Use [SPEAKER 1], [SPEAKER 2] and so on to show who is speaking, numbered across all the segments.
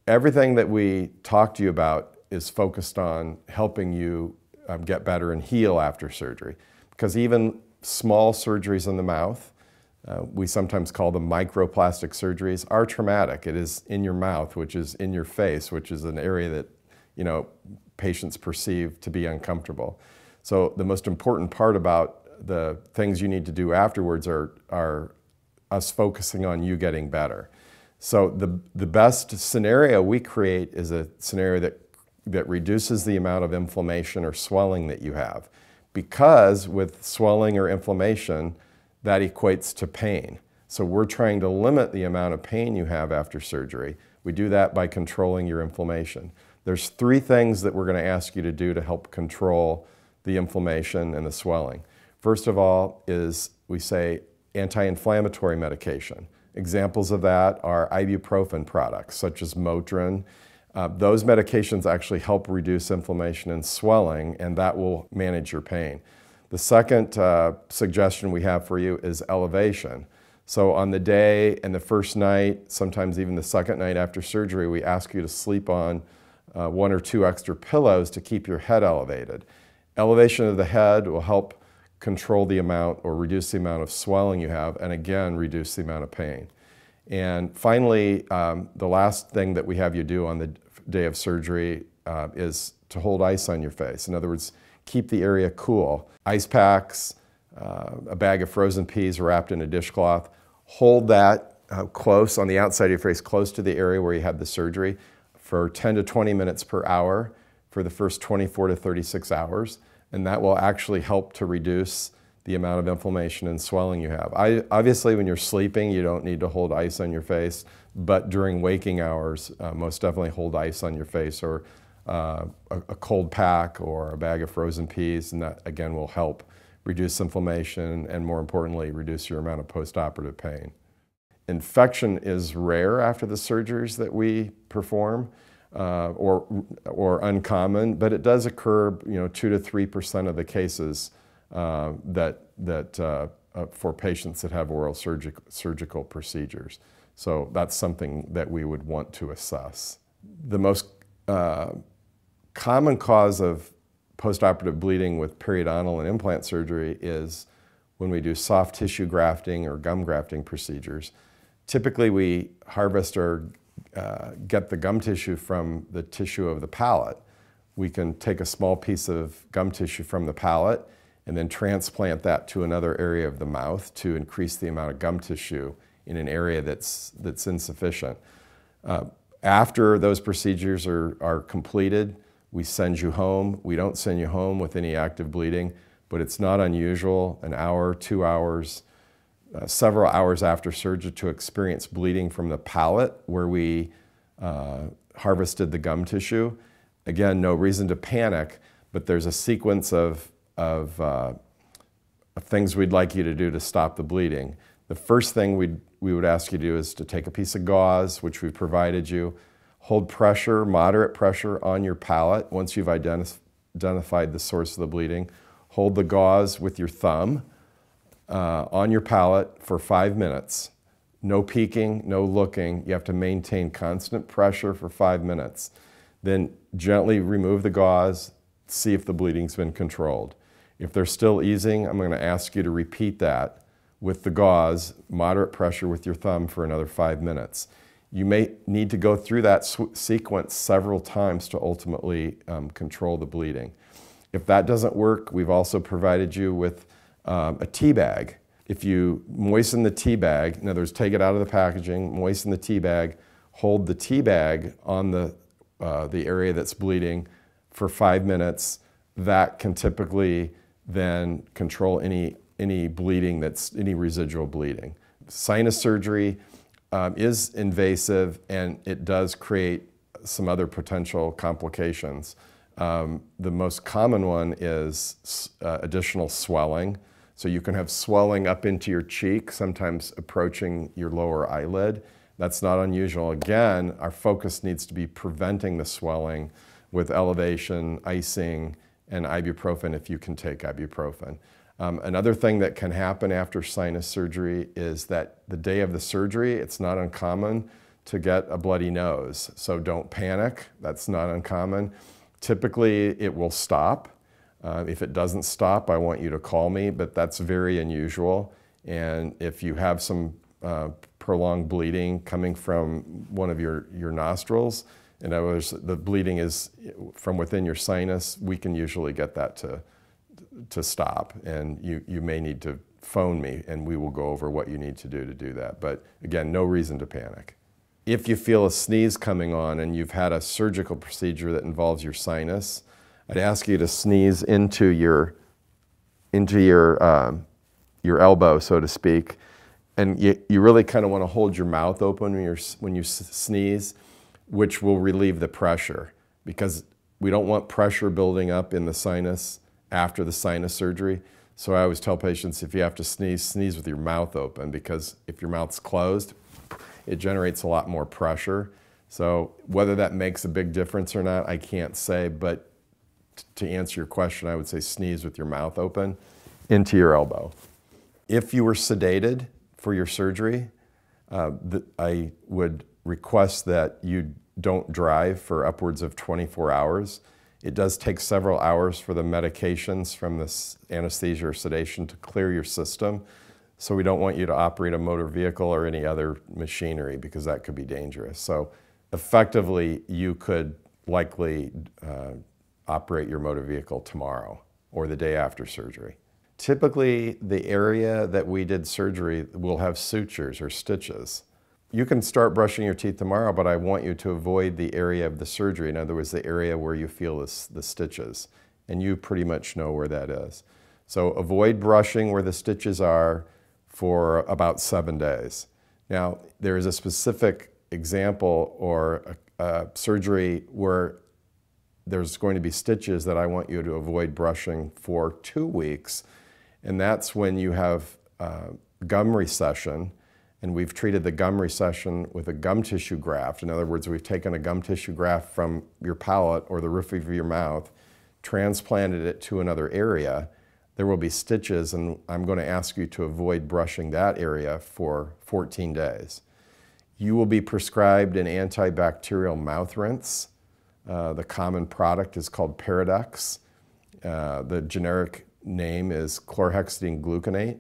[SPEAKER 1] everything that we talk to you about is focused on helping you get better and heal after surgery. Because even small surgeries in the mouth, we sometimes call them microplastic surgeries, are traumatic. It is in your mouth, which is in your face, which is an area that, you know, patients perceive to be uncomfortable. So the most important part about the things you need to do afterwards are us focusing on you getting better. So the best scenario we create is a scenario that reduces the amount of inflammation or swelling that you have. Because with swelling or inflammation, that equates to pain. So we're trying to limit the amount of pain you have after surgery. We do that by controlling your inflammation. There's 3 things that we're going to ask you to do to help control the inflammation and the swelling. First of all is, we say, anti-inflammatory medication. Examples of that are ibuprofen products, such as Motrin. Those medications actually help reduce inflammation and swelling, and that will manage your pain. The second suggestion we have for you is elevation. So on the day and the first night, sometimes even the second night after surgery, we ask you to sleep on 1 or 2 extra pillows to keep your head elevated. Elevation of the head will help control the amount or reduce the amount of swelling you have, and again, reduce the amount of pain. And finally, the last thing that we have you do on the day of surgery is to hold ice on your face. In other words, keep the area cool. Ice packs, a bag of frozen peas wrapped in a dishcloth. Hold that close on the outside of your face, close to the area where you had the surgery, for 10 to 20 minutes per hour for the first 24 to 36 hours. And that will actually help to reduce the amount of inflammation and swelling you have. Obviously, when you're sleeping, you don't need to hold ice on your face, but during waking hours, most definitely hold ice on your face, or a cold pack or a bag of frozen peas, and that again will help reduce inflammation and, more importantly, reduce your amount of postoperative pain. Infection is rare after the surgeries that we perform, or uncommon, but it does occur, 2 to 3% of the cases for patients that have oral surgical procedures. So that's something that we would want to assess. The most common cause of postoperative bleeding with periodontal and implant surgery is when we do soft tissue grafting or gum grafting procedures. Typically, we harvest or get the gum tissue from the tissue of the palate. We can take a small piece of gum tissue from the palate and then transplant that to another area of the mouth to increase the amount of gum tissue in an area that's insufficient. After those procedures are completed, we send you home. We don't send you home with any active bleeding, but it's not unusual, an hour, 2 hours, several hours after surgery to experience bleeding from the palate where we harvested the gum tissue. Again, no reason to panic, but there's a sequence of things we'd like you to do to stop the bleeding. The first thing we would ask you to do is to take a piece of gauze, which we provided you, hold pressure, moderate pressure on your palate. Once you've identified the source of the bleeding, hold the gauze with your thumb on your palate for 5 minutes. No peeking, no looking. You have to maintain constant pressure for 5 minutes. Then gently remove the gauze, see if the bleeding's been controlled. If they're still easing, I'm going to ask you to repeat that with the gauze, moderate pressure with your thumb for another 5 minutes. You may need to go through that sequence several times to ultimately control the bleeding. If that doesn't work, we've also provided you with a tea bag. If you moisten the tea bag, in other words, take it out of the packaging, moisten the tea bag, hold the tea bag on the area that's bleeding for 5 minutes, that can typically then control any bleeding any residual bleeding. Sinus surgery is invasive, and it does create some other potential complications. The most common one is additional swelling. So you can have swelling up into your cheek, sometimes approaching your lower eyelid. That's not unusual. Again, our focus needs to be preventing the swelling with elevation, icing, and ibuprofen if you can take ibuprofen. Another thing that can happen after sinus surgery is that the day of the surgery, it's not uncommon to get a bloody nose. So don't panic, that's not uncommon. Typically it will stop. If it doesn't stop, I want you to call me, but that's very unusual. And if you have some prolonged bleeding coming from one of your nostrils, in other words, the bleeding is from within your sinus, we can usually get that to stop. And you may need to phone me and we will go over what you need to do that. But again, no reason to panic. If you feel a sneeze coming on and you've had a surgical procedure that involves your sinus, I'd ask you to sneeze into your elbow, so to speak. And you really kind of want to hold your mouth open when you sneeze, which will relieve the pressure, because we don't want pressure building up in the sinus after the sinus surgery. So I always tell patients, if you have to sneeze, sneeze with your mouth open, because if your mouth's closed, it generates a lot more pressure. So whether that makes a big difference or not, I can't say, but to answer your question, I would say sneeze with your mouth open into your elbow. If you were sedated for your surgery, I would request that you don't drive for upwards of 24 hours. It does take several hours for the medications from this anesthesia or sedation to clear your system. So we don't want you to operate a motor vehicle or any other machinery, because that could be dangerous. So effectively, you could likely operate your motor vehicle tomorrow or the day after surgery. Typically, the area that we did surgery will have sutures or stitches. You can start brushing your teeth tomorrow, but I want you to avoid the area of the surgery. In other words, the area where you feel the stitches. And you pretty much know where that is. So avoid brushing where the stitches are for about 7 days. Now, there is a specific example or a surgery where there's going to be stitches that I want you to avoid brushing for 2 weeks. And that's when you have gum recession, and we've treated the gum recession with a gum tissue graft. In other words, we've taken a gum tissue graft from your palate or the roof of your mouth, transplanted it to another area. There will be stitches, and I'm going to ask you to avoid brushing that area for 14 days. You will be prescribed an antibacterial mouth rinse. The common product is called Paradex. The generic name is chlorhexidine gluconate.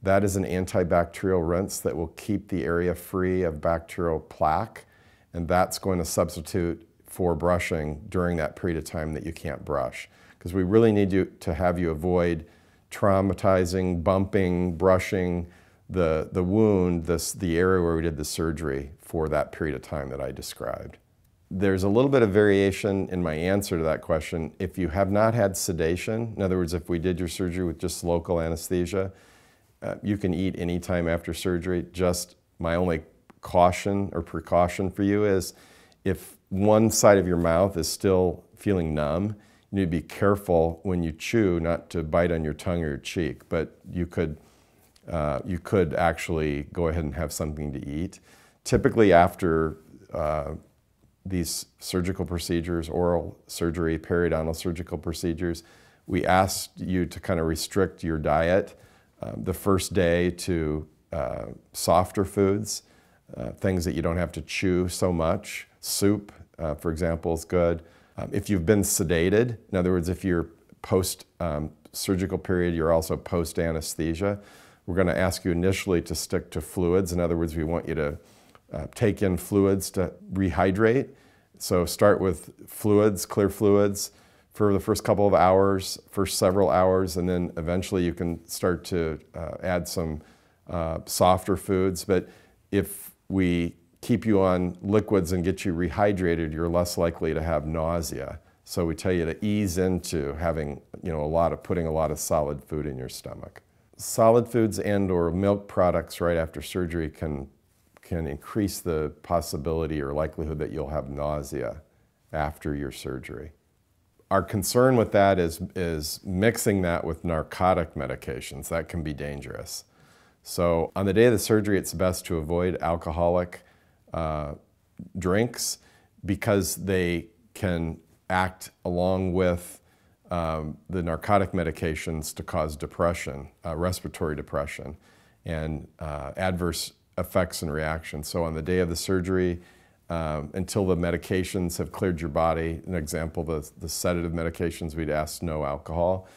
[SPEAKER 1] That is an antibacterial rinse that will keep the area free of bacterial plaque, and that's going to substitute for brushing during that period of time that you can't brush. Because we really need to have you avoid traumatizing, bumping, brushing the wound, the area where we did the surgery for that period of time that I described. There's a little bit of variation in my answer to that question. If you have not had sedation, in other words, if we did your surgery with just local anesthesia, you can eat anytime after surgery. Just my only caution or precaution for you is if one side of your mouth is still feeling numb, you need to be careful when you chew not to bite on your tongue or your cheek, but you could actually go ahead and have something to eat. Typically after these surgical procedures, oral surgery, periodontal surgical procedures, we asked you to kind of restrict your diet the first day to softer foods, things that you don't have to chew so much. Soup, for example, is good. If you've been sedated, in other words, if you're post-surgical period, you're also post-anesthesia, we're going to ask you initially to stick to fluids. In other words, we want you to take in fluids to rehydrate. So start with fluids, clear fluids, for the first couple of hours, first several hours, and then eventually you can start to add some softer foods. But if we keep you on liquids and get you rehydrated, you're less likely to have nausea. So we tell you to ease into having, putting a lot of solid food in your stomach. Solid foods and/or milk products right after surgery can increase the possibility or likelihood that you'll have nausea after your surgery. Our concern with that is mixing that with narcotic medications. That can be dangerous. So on the day of the surgery, it's best to avoid alcoholic drinks because they can act along with the narcotic medications to cause depression, respiratory depression, and adverse effects and reactions. So on the day of the surgery, until the medications have cleared your body, an example, the sedative medications, we'd ask no alcohol.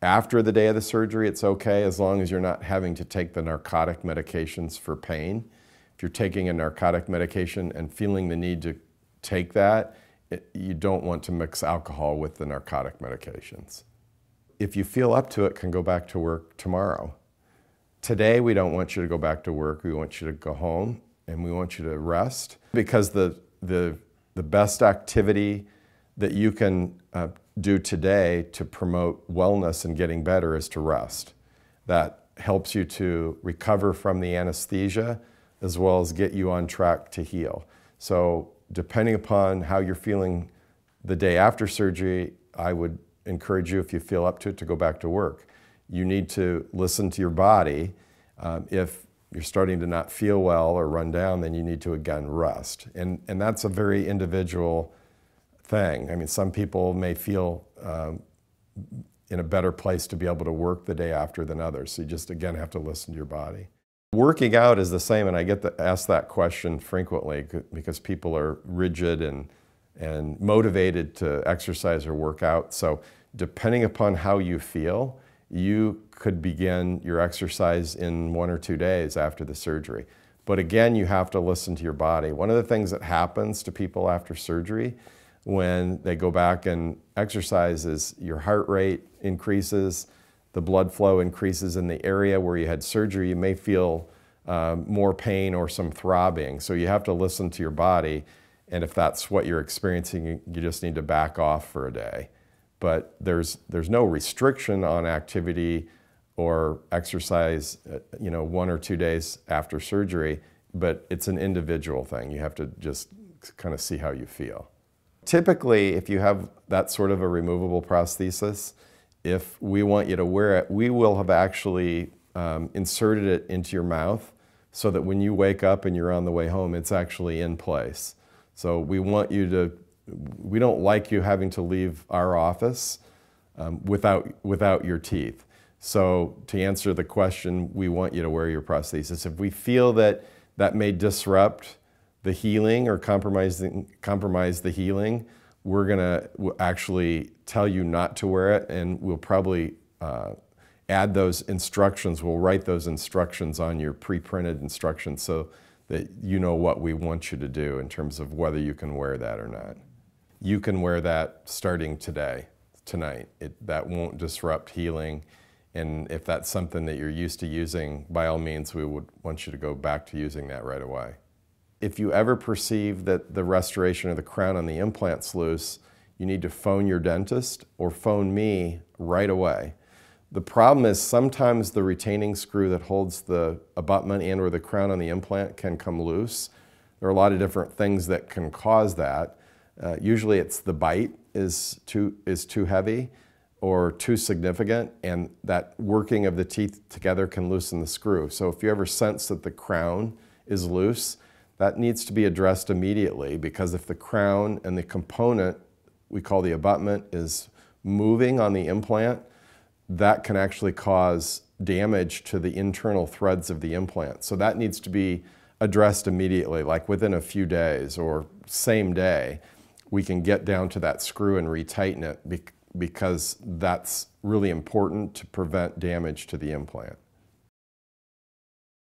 [SPEAKER 1] After the day of the surgery, it's okay as long as you're not having to take the narcotic medications for pain. If you're taking a narcotic medication and feeling the need to take that, you don't want to mix alcohol with the narcotic medications. If you feel up to it, can go back to work tomorrow. Today, we don't want you to go back to work. We want you to go home and we want you to rest, because the best activity that you can do today to promote wellness and getting better is to rest. That helps you to recover from the anesthesia as well as get you on track to heal. So depending upon how you're feeling the day after surgery, I would encourage you, if you feel up to it, to go back to work. You need to listen to your body. If you're starting to not feel well or run down, then you need to, again, rest. And that's a very individual thing. I mean, some people may feel in a better place to be able to work the day after than others. So you just, again, have to listen to your body. Working out is the same, and I get asked that question frequently because people are rigid and motivated to exercise or work out. So depending upon how you feel, you could begin your exercise in 1 or 2 days after the surgery. But again, you have to listen to your body. One of the things that happens to people after surgery when they go back and exercise is your heart rate increases, the blood flow increases in the area where you had surgery. You may feel more pain or some throbbing. So you have to listen to your body, and if that's what you're experiencing, you just need to back off for a day. But there's no restriction on activity or exercise, 1 or 2 days after surgery, but it's an individual thing. You have to just kind of see how you feel. Typically, if you have that sort of a removable prosthesis, if we want you to wear it, we will have actually inserted it into your mouth so that when you wake up and you're on the way home, it's actually in place. So we don't like you having to leave our office without your teeth. So to answer the question, we want you to wear your prosthesis. If we feel that that may disrupt the healing or compromise the healing, we're gonna actually tell you not to wear it, and we'll probably add those instructions. We'll write those instructions on your pre-printed instructions so that you know what we want you to do in terms of whether you can wear that or not. You can wear that starting tonight. That won't disrupt healing. And if that's something that you're used to using, by all means, we would want you to go back to using that right away. If you ever perceive that the restoration of the crown on the implant's loose, you need to phone your dentist or phone me right away. The problem is sometimes the retaining screw that holds the abutment and or the crown on the implant can come loose. There are a lot of different things that can cause that. Usually it's the bite is too heavy or too significant, and that working of the teeth together can loosen the screw. So if you ever sense that the crown is loose, that needs to be addressed immediately, because if the crown and the component we call the abutment is moving on the implant, that can actually cause damage to the internal threads of the implant. So that needs to be addressed immediately, like within a few days or same day. We can get down to that screw and retighten it because that's really important to prevent damage to the implant.